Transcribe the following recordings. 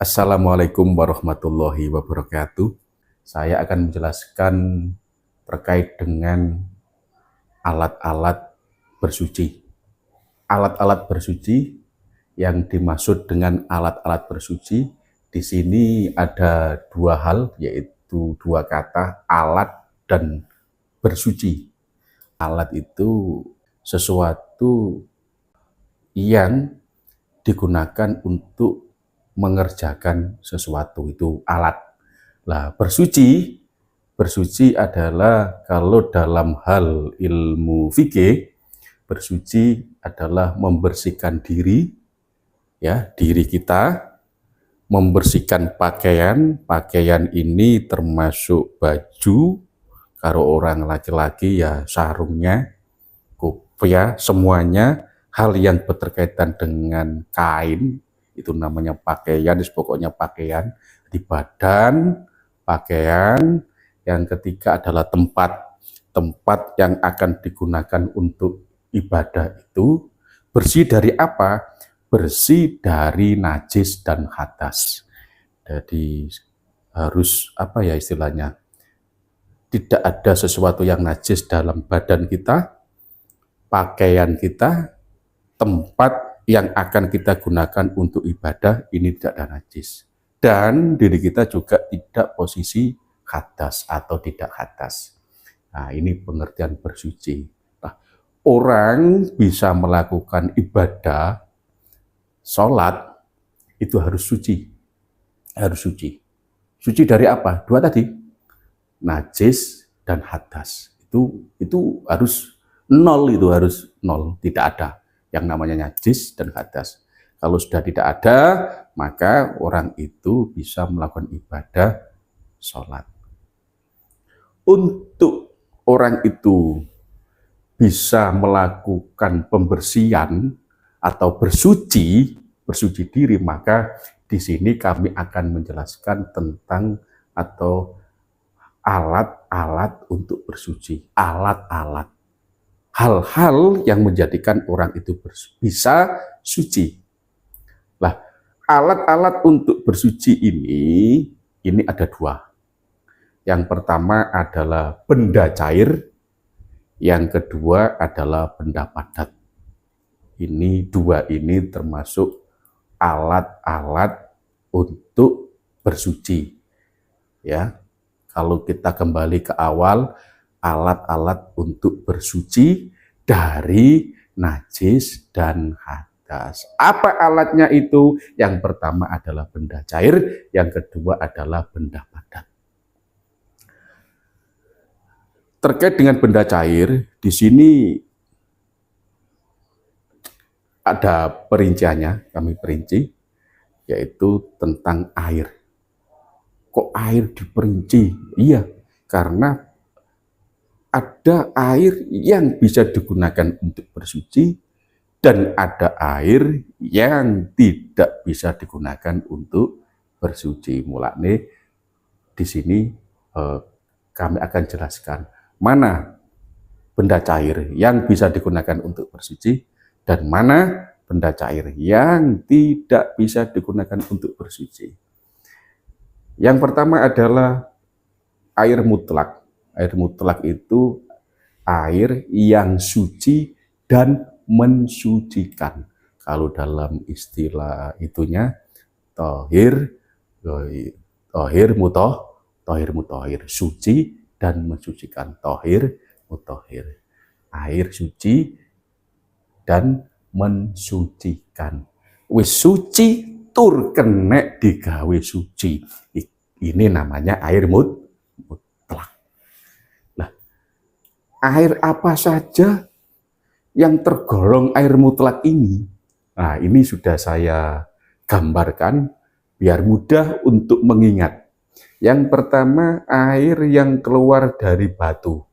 Assalamualaikum warahmatullahi wabarakatuh. Saya akan menjelaskan terkait dengan alat-alat bersuci. Alat-alat bersuci yang dimaksud dengan alat-alat bersuci di sini ada dua hal, yaitu dua kata, alat dan bersuci. Alat itu sesuatu yang digunakan untuk mengerjakan sesuatu, itu alat. Nah, bersuci adalah kalau dalam hal ilmu fikih, bersuci adalah membersihkan diri, ya, diri kita, membersihkan pakaian. Pakaian ini termasuk baju, kalau orang laki-laki ya sarungnya, kopiah, semuanya hal yang berkaitan dengan kain itu namanya pakaian. Pokoknya pakaian di badan, pakaian. Yang ketiga adalah tempat yang akan digunakan untuk ibadah itu bersih dari apa? Bersih dari najis dan hadas. Jadi harus apa ya istilahnya, tidak ada sesuatu yang najis dalam badan kita, pakaian kita, tempat yang akan kita gunakan untuk ibadah ini tidak ada najis. Dan diri kita juga tidak posisi hadas atau tidak hadas. Nah, ini pengertian bersuci. Nah, orang bisa melakukan ibadah, sholat, itu harus suci. Harus suci. Suci dari apa? Dua tadi, najis dan hadas. Itu harus nol, itu harus nol, tidak ada yang namanya najis dan hadas. Kalau sudah tidak ada, maka orang itu bisa melakukan ibadah sholat. Untuk orang itu bisa melakukan pembersihan atau bersuci diri, maka di sini kami akan menjelaskan tentang atau alat-alat untuk bersuci, alat-alat. Hal-hal yang menjadikan orang itu bisa suci. Nah, alat-alat untuk bersuci ini ada dua. Yang pertama adalah benda cair, yang kedua adalah benda padat. Ini dua ini termasuk alat-alat untuk bersuci. Ya, kalau kita kembali ke awal, alat-alat untuk bersuci dari najis dan hadas. Apa alatnya itu? Yang pertama adalah benda cair, yang kedua adalah benda padat. Terkait dengan benda cair, di sini ada perinciannya, kami perinci, yaitu tentang air. Kok air diperinci? Iya, karena ada air yang bisa digunakan untuk bersuci dan ada air yang tidak bisa digunakan untuk bersuci. Mulane di sini kami akan jelaskan mana benda cair yang bisa digunakan untuk bersuci dan mana benda cair yang tidak bisa digunakan untuk bersuci. Yang pertama adalah air mutlak. Air mutlak itu air yang suci dan mensucikan. Kalau dalam istilah itunya tohir, mutohir, suci dan mensucikan. Tohir, mutohir, air suci dan mensucikan. Wis suci tur kenek digawe suci. Ini namanya air mutlak. Nah, air apa saja yang tergolong air mutlak ini? Nah, ini sudah saya gambarkan biar mudah untuk mengingat. Yang pertama, air yang keluar dari batu.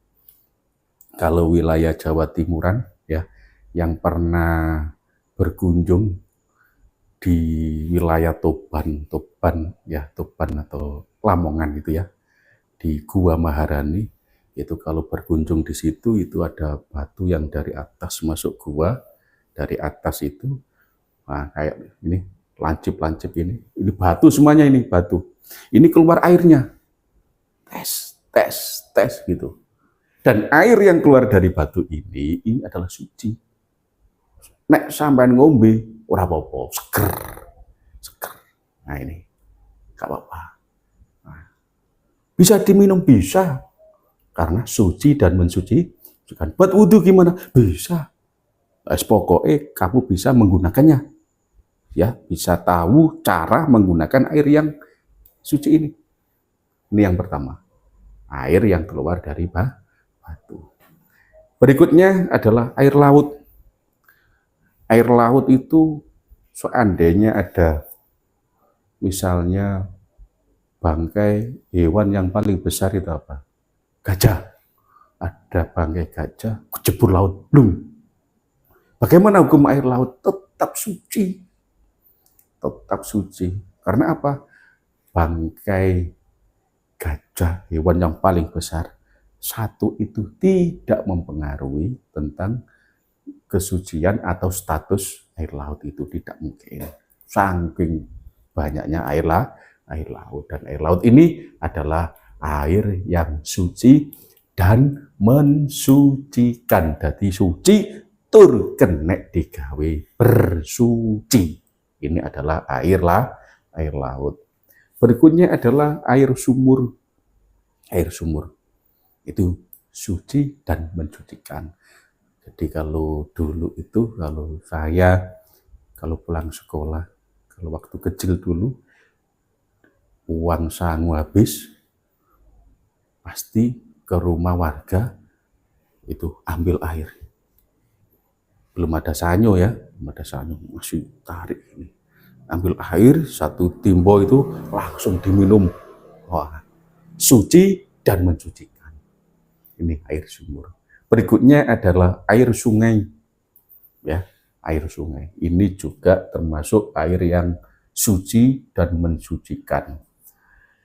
Kalau wilayah Jawa Timuran, ya, yang pernah berkunjung di wilayah Toban atau Lamongan itu ya, di Gua Maharani, itu kalau berkunjung di situ itu ada batu yang dari atas masuk gua, dari atas itu, nah kayak ini lancip-lancip ini batu semuanya, ini batu. Ini keluar airnya, tes, tes, tes gitu. Dan air yang keluar dari batu ini adalah suci. Nek sampean ngombe, ora apa-apa, seger, seger. Nah ini, gak apa-apa. Nah, bisa diminum, bisa. Karena suci dan mensuci. Buat wudhu gimana? Bisa. Pokoknya kamu bisa menggunakannya. Ya, bisa tahu cara menggunakan air yang suci ini. Ini yang pertama. Air yang keluar dari batu. Berikutnya adalah air laut. Air laut itu seandainya ada misalnya bangkai hewan yang paling besar itu apa? Gajah. Ada bangkai gajah, kejebur laut, belum. Bagaimana hukum air laut? Tetap suci. Tetap suci. Karena apa? Bangkai gajah, hewan yang paling besar, satu itu tidak mempengaruhi tentang kesucian atau status air laut itu, tidak mungkin. Saking banyaknya air laut. Dan air laut ini adalah air yang suci dan mensucikan. Jadi suci tur kenek digawe bersuci. Ini adalah air laut. Berikutnya adalah air sumur. Air sumur itu suci dan mensucikan. Jadi kalau dulu itu, kalau pulang sekolah, kalau waktu kecil dulu, uang sangu habis, pasti ke rumah warga itu ambil air. Belum ada sanyo ya, belum ada sanyo, masih tarik ini. Ambil air, satu timbo itu langsung diminum. Wah, suci dan mensucikan. Ini air sumur. Berikutnya adalah air sungai. Ya, air sungai. Ini juga termasuk air yang suci dan mensucikan.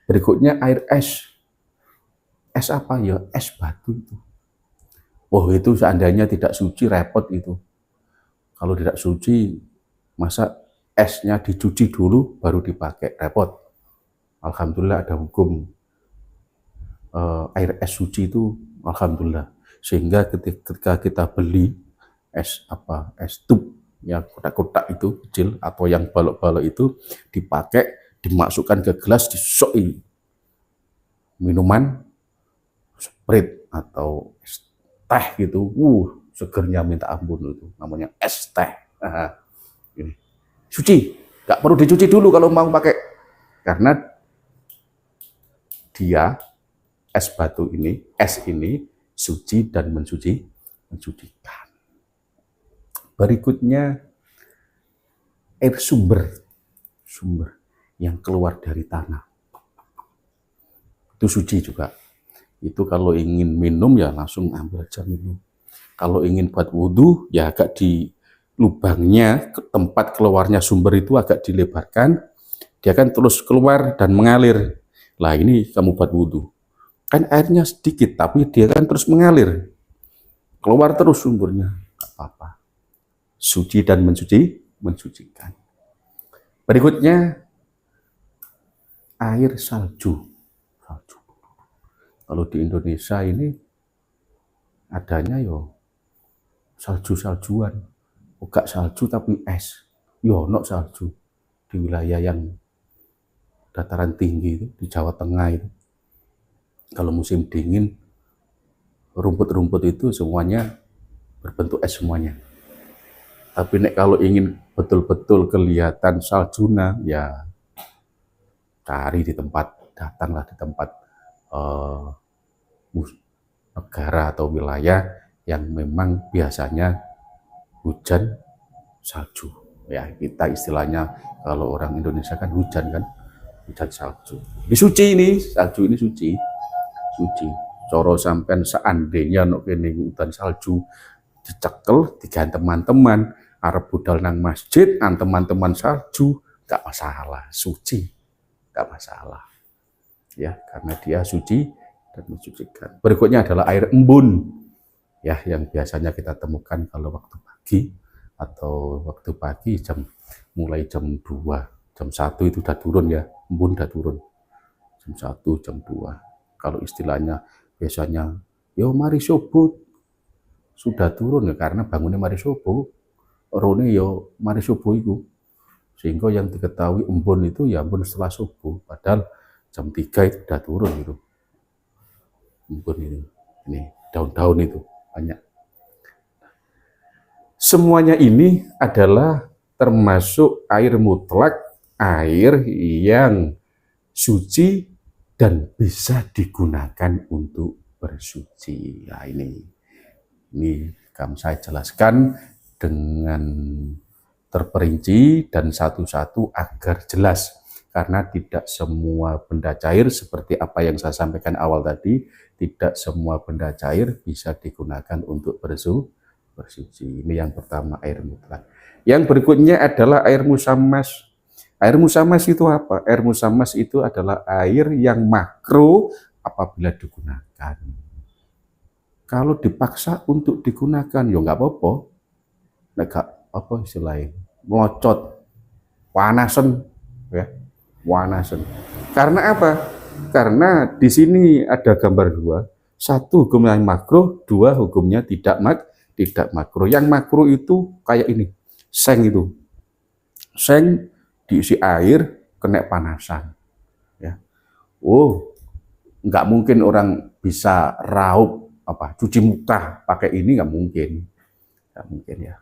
Berikutnya air es. Es apa ya? Es batu itu. Oh, itu seandainya tidak suci, repot itu. Kalau tidak suci, masa esnya dicuci dulu baru dipakai, repot. Alhamdulillah ada hukum air es suci itu, alhamdulillah. Sehingga ketika kita beli es tub yang kotak-kotak itu kecil atau yang balok-balok itu, dipakai, dimasukkan ke gelas, disoi minuman Sprite atau es teh gitu, segernya minta ampun, itu namanya es teh. Ini suci, nggak perlu dicuci dulu kalau mau pakai, karena dia es batu ini, es ini suci dan mensucikan. Berikutnya air sumber yang keluar dari tanah, itu suci juga. Itu kalau ingin minum ya langsung ambil aja minum. Kalau ingin buat wudhu ya agak di lubangnya, tempat keluarnya sumber itu agak dilebarkan, dia kan terus keluar dan mengalir. Lah ini kamu buat wudhu, kan airnya sedikit tapi dia kan terus mengalir, keluar terus sumbernya, nggak apa-apa. Suci dan mensucikan. Berikutnya air salju. Kalau di Indonesia ini adanya yo salju-saljuan, bukan salju tapi es. Yo no salju di wilayah yang dataran tinggi itu, di Jawa Tengah itu. Kalau musim dingin, rumput-rumput itu semuanya berbentuk es semuanya. Tapi nek kalau ingin betul-betul kelihatan saljuna, ya cari di tempat, datanglah di tempat negara atau wilayah yang memang biasanya hujan salju. Ya kita istilahnya kalau orang Indonesia kan hujan salju. Ini suci, ini salju ini suci. Coro sampean seandainya nok kene hutan salju dicekel dengan teman-teman, arep budal nang masjid, teman-teman salju, gak masalah, suci, gak masalah. Ya, karena dia suci dan mensucikan. Berikutnya adalah air embun. Ya, yang biasanya kita temukan kalau waktu pagi atau waktu pagi mulai jam 2, jam 1 itu udah turun ya, embun udah turun. Jam 1, jam 2. Kalau istilahnya biasanya, yo mari subuh, sudah turun ya karena bangunnya mari subuh. Rone yo mari subuh itu. Sehingga yang diketahui embun itu ya embun setelah subuh. Padahal jam 3 itu udah turun gitu. Embun itu. Ini daun-daun itu banyak. Semuanya ini adalah termasuk air mutlak, air yang suci dan bisa digunakan untuk bersuci. Nah, ini akan saya jelaskan dengan terperinci dan satu-satu agar jelas. Karena tidak semua benda cair seperti apa yang saya sampaikan awal tadi, tidak semua benda cair bisa digunakan untuk bersuci. Ini yang pertama, air mutlak. Yang berikutnya adalah air musammas. Air musammas itu apa? Air musammas itu adalah air yang makruh apabila digunakan. Kalau dipaksa untuk digunakan, ya nggak apa-apa. Nggak apa istilahnya, melocot, panasan, ya, panasan. Karena apa? Karena di sini ada gambar dua. Satu hukumnya makruh, dua hukumnya tidak makruh. Yang makruh itu kayak ini, seng itu. Seng diisi air, kena panasan. Ya. Oh, nggak mungkin orang bisa raup cuci muka pakai ini, nggak mungkin. Nggak mungkin ya.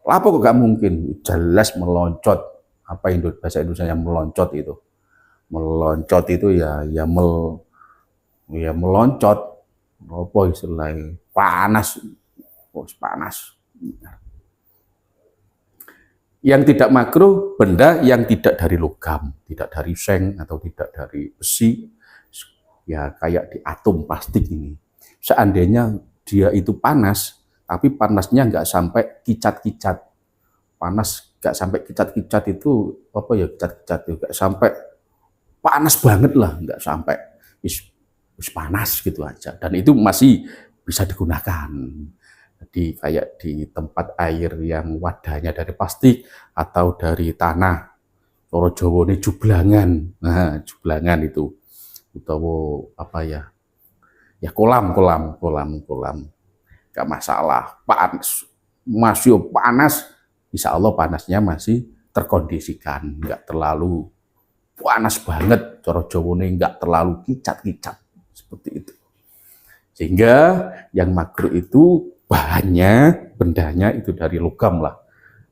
Apa kok nggak mungkin? Jelas meloncat. Apa bahasa Indonesia yang meloncat itu? Meloncat itu ya meloncat. Apa istilahnya? Panas. Oh, panas. Yang tidak makruh, benda yang tidak dari logam, tidak dari seng atau tidak dari besi, ya kayak di atom plastik ini. Seandainya dia itu panas, tapi panasnya nggak sampai kicat-kicat. Panas nggak sampai kicat-kicat itu apa ya, kicat-kicat itu nggak sampai panas banget lah, nggak sampai is panas gitu aja. Dan itu masih bisa digunakan. Jadi kayak di tempat air yang wadahnya dari plastik atau dari tanah, Coro Jawa ini jublangan. Nah, jublangan itu utawa apa ya? Ya kolam. Gak masalah. Panas, masih panas, insya Allah panasnya masih terkondisikan, nggak terlalu panas banget. Coro Jawa ini nggak terlalu kicat-kicat seperti itu. Sehingga yang makruh itu bahannya, bendanya itu dari logam lah.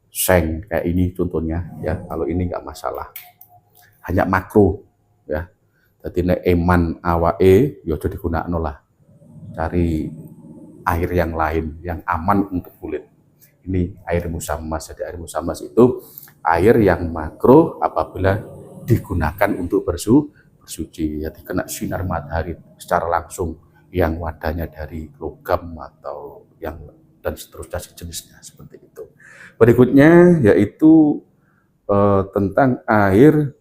Seng kayak ini contohnya ya. Kalau ini nggak masalah. Hanya makruh ya. Jadi nek eman awae ya aja digunakno lah. Cari air yang lain yang aman untuk kulit. Ini air musammas. Jadi air musammas itu air yang makruh apabila digunakan untuk bersuci. Jadi kena sinar matahari secara langsung, yang wadahnya dari logam atau yang dan seterusnya sejenisnya seperti itu. Berikutnya yaitu tentang air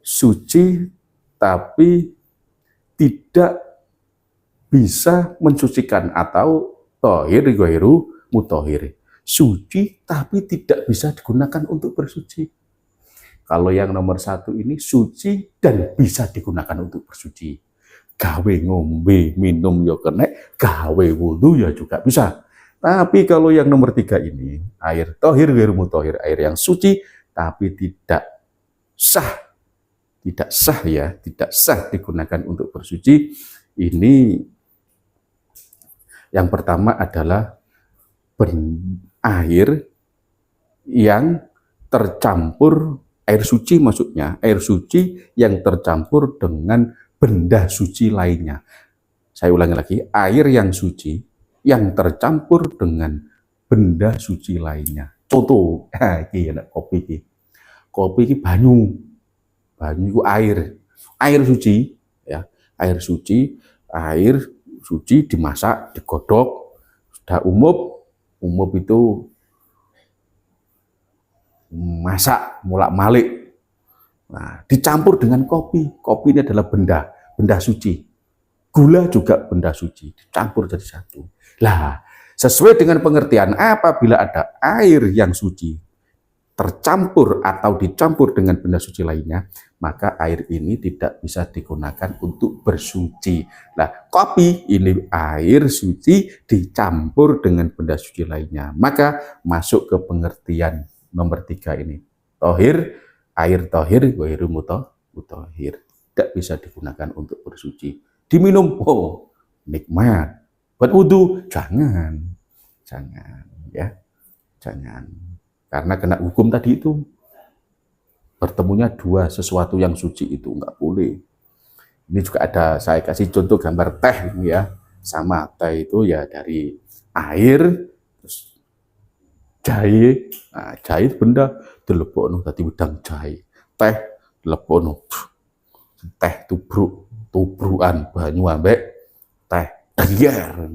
suci tapi tidak bisa mensucikan atau tohir ghairu mutahhir. Suci tapi tidak bisa digunakan untuk bersuci. Kalau yang nomor satu ini suci dan bisa digunakan untuk bersuci. Gawe ngombe, minum ya kena, gawe wudhu ya juga bisa. Tapi kalau yang nomor 3 ini, air tohir ghairu mutahhir, air yang suci tapi tidak sah digunakan untuk bersuci. Ini yang pertama adalah air yang tercampur, air suci maksudnya, air suci yang tercampur dengan benda suci lainnya. Saya ulangi lagi, air yang suci yang tercampur dengan benda suci lainnya. Contoh, ini kopi ini. Kopi ini banyu itu air suci ya, air suci dimasak, digodok, sudah umup itu masak mulak-malik. Nah, dicampur dengan kopi. Kopi ini adalah benda suci. Gula juga benda suci, dicampur jadi satu. Lah, Sesuai dengan pengertian, apabila ada air yang suci tercampur atau dicampur dengan benda suci lainnya, maka air ini tidak bisa digunakan untuk bersuci. Nah, kopi ini air suci dicampur dengan benda suci lainnya, maka masuk ke pengertian nomor 3 ini. Tohir, air tohir, wairu mutohir. Tidak bisa digunakan untuk bersuci. Diminum, oh nikmat. Buat wudhu, jangan ya, jangan. Karena kena hukum tadi itu, bertemunya dua sesuatu yang suci itu nggak boleh. Ini juga ada, saya kasih contoh gambar teh ya, sama teh itu ya dari air, terus jahe, nah, jahe benda dilebokno tadi wedang jahe, teh dilebokno, teh tubrukan banyu ambek teh diyer,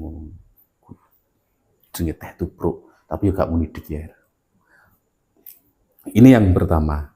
jenenge teh tubruk, tapi juga muni diyer. Ini yang pertama,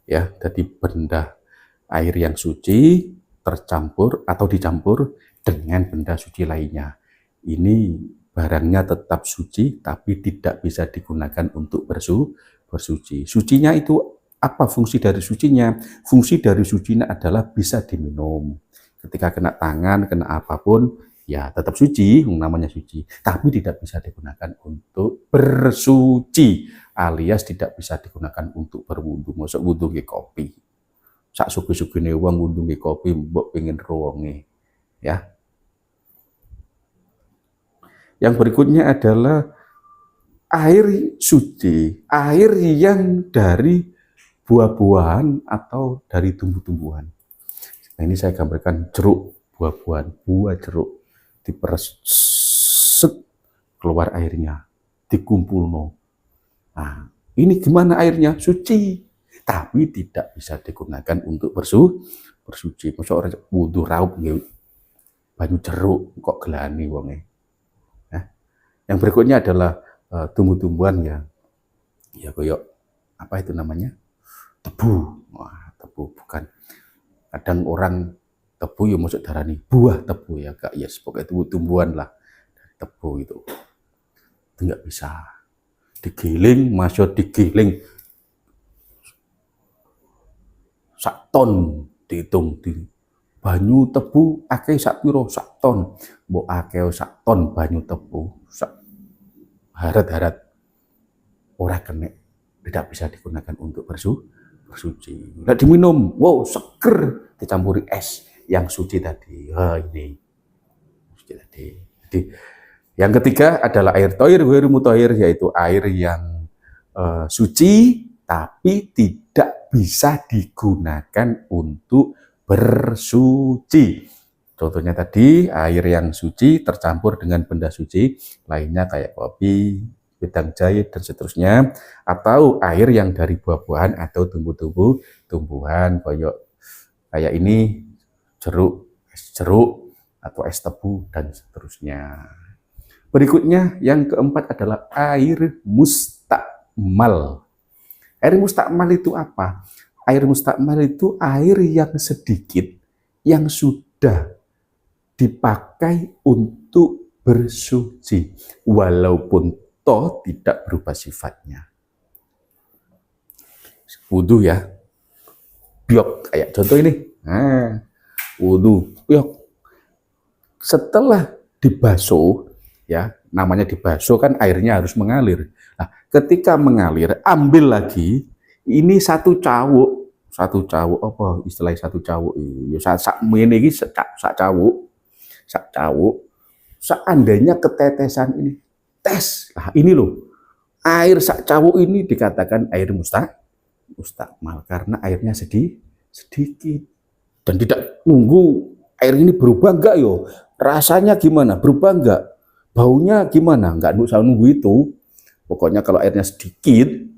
ya. Jadi benda air yang suci tercampur atau dicampur dengan benda suci lainnya. Ini barangnya tetap suci, tapi tidak bisa digunakan untuk bersuci. Sucinya itu apa fungsi dari sucinya? Fungsi dari sucinya adalah bisa diminum. Ketika kena tangan, kena apapun, ya tetap suci, namanya suci. Tapi tidak bisa digunakan untuk bersuci, alias tidak bisa digunakan untuk berwudu. Masuk wudu ke kopi. Sak sugi-sugine wong wudu ke kopi, mbok pengen ruwonge. Ya. Yang berikutnya adalah air suci, air yang dari buah-buahan atau dari tumbuh-tumbuhan. Nah, ini saya gambarkan jeruk, buah-buahan, buah jeruk, diperes, keluar airnya, dikumpulno. Nah, ini gimana airnya? Suci, tapi tidak bisa digunakan untuk bersuci. Masa orang wudu raup banyu jeruk kok gelani wonge. Nah, yang berikutnya adalah tumbuh-tumbuhan ya koyok apa itu namanya? Tebu. Wah, tebu bukan. Kadang orang tebu ya masuk darani buah tebu ya kak, yes pokoknya tumbuh-tumbuhan lah tebu itu nggak bisa digiling, masuk digiling sak ton, dihitung di banyu tebu akeh sak piro, sak ton, mbok akeh sak ton banyu tebu sak harat-harat ora kena, tidak bisa digunakan untuk bersuci. Nggak diminum, wow seger, dicampuri es yang suci tadi. Ini suci tadi. Jadi yang ketiga adalah air tohir, wairu mutohir, yaitu air yang suci tapi tidak bisa digunakan untuk bersuci. Contohnya tadi air yang suci tercampur dengan benda suci lainnya kayak kopi, wedang jahe dan seterusnya, atau air yang dari buah-buahan atau tumbuh-tumbuhan kayak ini es jeruk atau es tebu dan seterusnya. Berikutnya yang keempat adalah air mustakmal. Air mustakmal itu apa? Air mustakmal itu air yang sedikit yang sudah dipakai untuk bersuci walaupun toh tidak berubah sifatnya. Wudu ya, biok kayak contoh ini. Nah, wudu, biok. Setelah dibasuh, ya namanya dibasuh kan airnya harus mengalir. Nah, ketika mengalir, ambil lagi. Ini satu cawuk apa istilahnya satu cawuk? Ya sak mene iki sak cawuk. Seandainya ketetesan ini tes. Nah, ini loh. Air sak cawuk ini dikatakan air mustakmal karena airnya sedikit dan tidak nunggu air ini berubah enggak yo. Rasanya gimana? Berubah enggak? Baunya gimana? Enggak usah nunggu itu. Pokoknya kalau airnya sedikit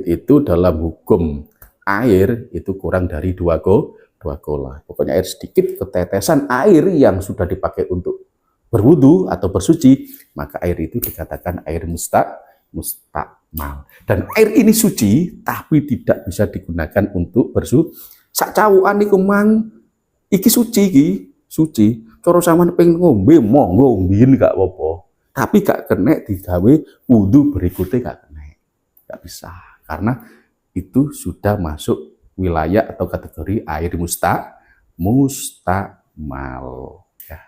itu dalam hukum air itu kurang dari 2 kola. Pokoknya air sedikit, ketetesan air yang sudah dipakai untuk berwudu atau bersuci, maka air itu dikatakan air mustakmal. Dan air ini suci, tapi tidak bisa digunakan untuk bersuci. Sak cawukan iku mang iki suci iki, suci. Cara sampean pengen ngombe, monggo mbien gak apa-apa. Tapi gak kena digawe wudhu berikutnya, gak kena, gak bisa, karena itu sudah masuk wilayah atau kategori air mustamal. Ya.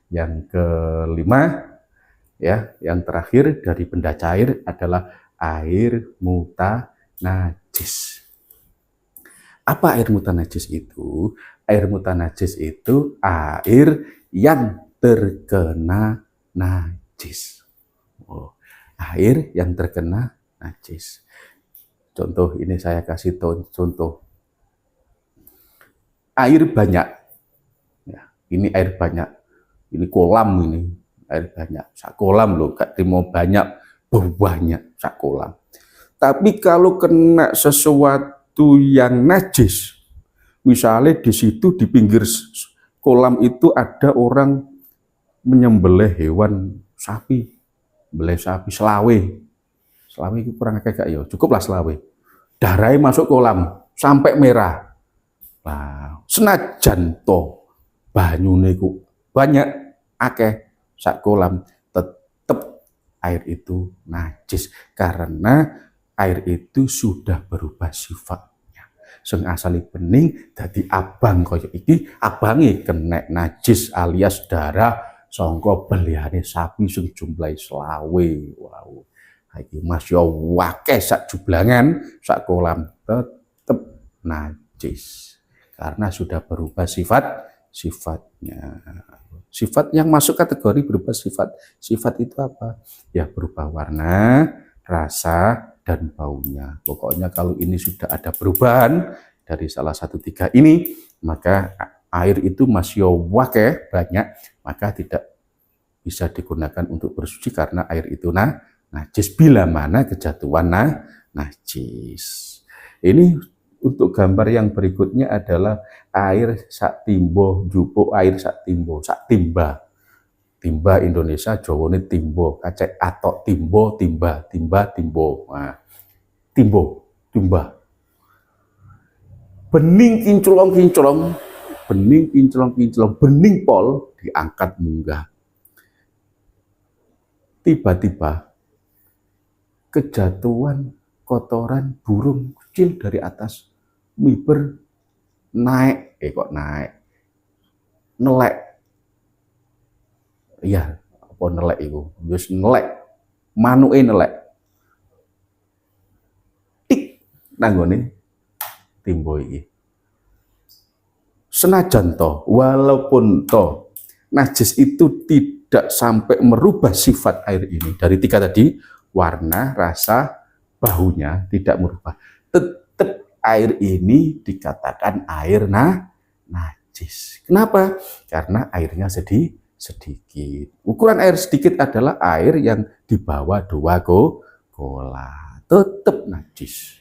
Yang kelima, ya, yang terakhir dari benda cair adalah air mutanajis. Apa air mutanajis itu? Air mutanajis itu air yang terkena najis. Oh, air yang terkena najis. Contoh ini saya kasih contoh. Air banyak. Ya, ini air banyak. Ini kolam ini. Air banyak. Sak kolam loh, gak mau banyak, banyak sak kolam. Tapi kalau kena sesuatu yang najis, misalnya di situ di pinggir kolam itu ada orang menyembelih hewan sapi, belai sapi selawe itu kurang agak ya, cukuplah selawe. Darahnya masuk kolam sampai merah. Nah, senajan to banyune ku banyak akeh sak kolam, tetep air itu najis karena air itu sudah berubah sifatnya. Sing asali bening dadi abang kaya iki, abange kena najis alias darah sangka belihane sapi sing jumlahe selawe. Wow. Iki masya wakeh sak jublangan sak kolam tetep najis karena sudah berubah sifatnya. Sifat yang masuk kategori berubah sifat. Sifat itu apa? Ya berubah warna, rasa, dan baunya. Pokoknya kalau ini sudah ada perubahan dari salah satu tiga ini, maka air itu masih wakeh banyak, maka tidak bisa digunakan untuk bersuci karena air itu najis bila mana kejatuhan najis. Ini untuk gambar yang berikutnya adalah air sak timbo, jupuk air sak timbo, sak timba. Timba Indonesia, Jawa ini timbo, kacek atau timbo, timba, timbo. Nah, timba. Bening kinclong, bening pol diangkat munggah. Tiba-tiba kejatuhan kotoran burung kecil dari atas miber naik, kok naik, nelek, iya apa nelek itu, just nelek, manuke nelek, tik nanggone timbo iki. Senajan toh, walaupun toh najis itu tidak sampai merubah sifat air ini dari tiga tadi, warna, rasa, baunya tidak merubah, tetap air ini dikatakan air najis. Kenapa? Karena airnya sedikit. Ukuran air sedikit adalah air yang di bawah 2 gola. Tetap najis.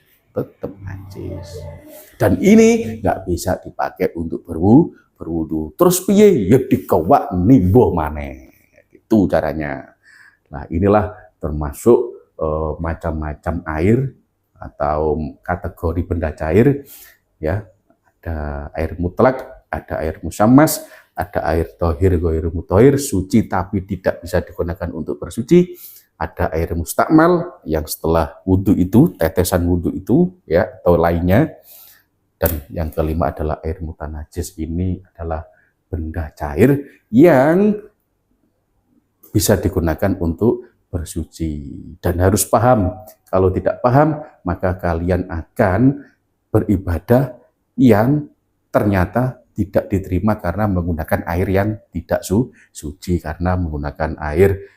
Dan ini nggak bisa dipakai untuk berwudu. Terus piye? Ya dikewak nimbuh maneh. Itu caranya. Nah, inilah termasuk macam-macam air atau kategori benda cair, ya. Ada air mutlak, ada air musammas, ada air tohir, gohir mutohir, suci tapi tidak bisa digunakan untuk bersuci. Ada air mustakmal yang setelah wudhu itu, tetesan wudhu itu, ya, atau lainnya. Dan yang kelima adalah air mutanajis. Ini adalah benda cair yang bisa digunakan untuk bersuci. Dan harus paham, kalau tidak paham maka kalian akan beribadah yang ternyata tidak diterima karena menggunakan air yang tidak suci, karena menggunakan air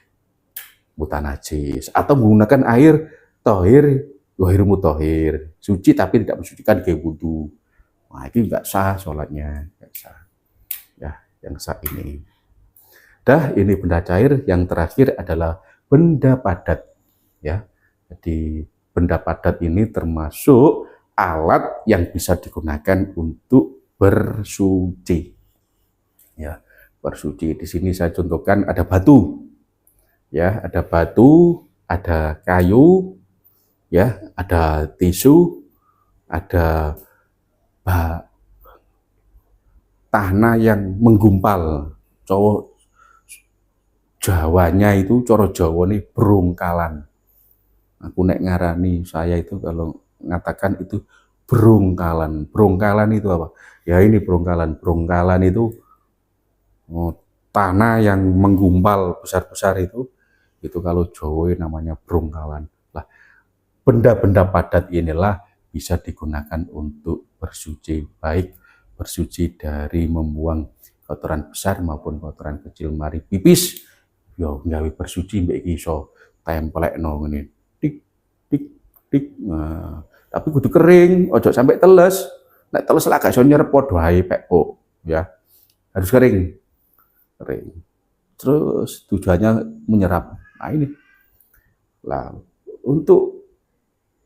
mutanajis atau menggunakan air tohir, gohir mutohir, suci tapi tidak mensucikan kayak wudhu. Nah, itu nggak sah sholatnya, nggak sah. Ya, yang sah ini. Dah, ini benda cair. Yang terakhir adalah benda padat, ya. Jadi benda padat ini termasuk alat yang bisa digunakan untuk bersuci, ya. Bersuci di sini saya contohkan ada batu, ya, ada batu, ada kayu, ya, ada tisu, ada tanah yang menggumpal, cowok Jawanya itu coro Jawa nih brongkalan. Aku nek ngarani saya itu kalau mengatakan itu brongkalan. Brongkalan itu apa? Ya ini brongkalan. Brongkalan itu oh, tanah yang menggumpal besar-besar itu kalau Jawa namanya brongkalan. Lah, benda-benda padat inilah bisa digunakan untuk bersuci, baik bersuci dari membuang kotoran besar maupun kotoran kecil. Mari pipis, yo gawe bersuci mbek iso templekno ngene. Tik tik tik. Nah, tapi kudu kering, ojo sampai teles. Nek teles lah gak iso nyerep padha ae pekok, ya. Harus kering. Kering. Terus tujuannya menyerap. Nah ini. Lah, untuk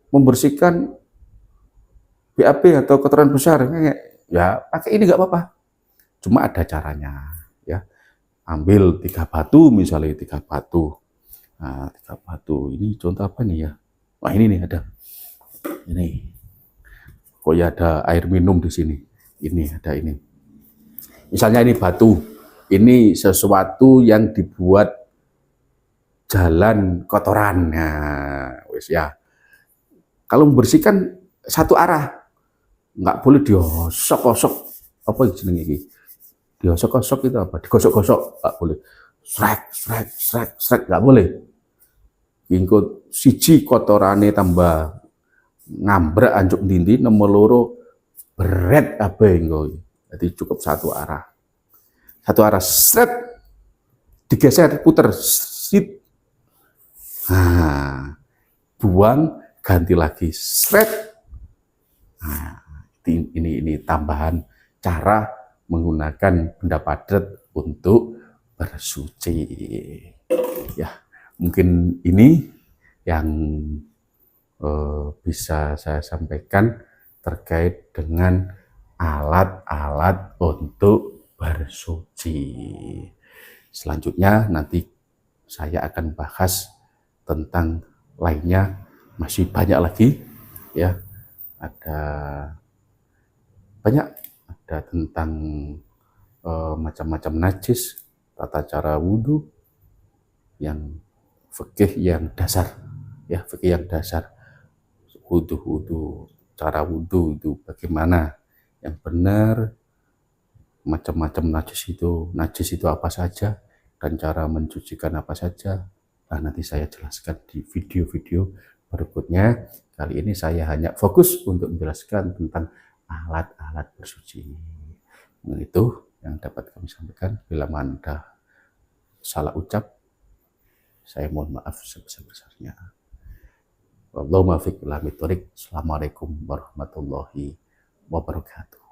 membersihkan BAB atau kotoran besar, ya pakai ini nggak apa-apa. Cuma ada caranya, ya. Ambil 3 batu misalnya 3 batu. Nah, 3 batu ini contoh apa nih ya? Wah ini nih ada. Ini. Kok ya ada air minum di sini. Ini ada ini. Misalnya ini batu. Ini sesuatu yang dibuat jalan kotoran. Nah, wis ya. Kalau membersihkan satu arah, nggak boleh diosok-osok. Apa jenenge iki? Diosok-osok itu apa? Digosok-gosok, nggak boleh. Srek, srek, srek, srek, nggak boleh. Ingkut siji kotorane tambah ngambrak anjuk dindi, nomor loro beret apa engko. Jadi cukup satu arah. Satu arah, sret, digeser, puter, sit. Nah, buang, ganti lagi, sret. Nah, ini tambahan cara menggunakan benda padat untuk bersuci. Ya, mungkin ini yang bisa saya sampaikan terkait dengan alat-alat untuk bersuci. Selanjutnya nanti saya akan bahas tentang lainnya, masih banyak lagi ya. Ada banyak, ada tentang macam-macam najis, tata cara wudhu yang fikih yang dasar, ya fikih yang dasar, wudhu, cara wudhu itu bagaimana yang benar, macam-macam najis itu apa saja, dan cara mencucikan apa saja. Nah, nanti saya jelaskan di video-video berikutnya. Kali ini saya hanya fokus untuk menjelaskan tentang alat-alat bersuci. Nah, itu yang dapat kami sampaikan. Bila Anda salah ucap, saya mohon maaf sebesar-besarnya. Wallahul muwaffiq ila aqwamit thoriq. Assalamualaikum warahmatullahi wabarakatuh.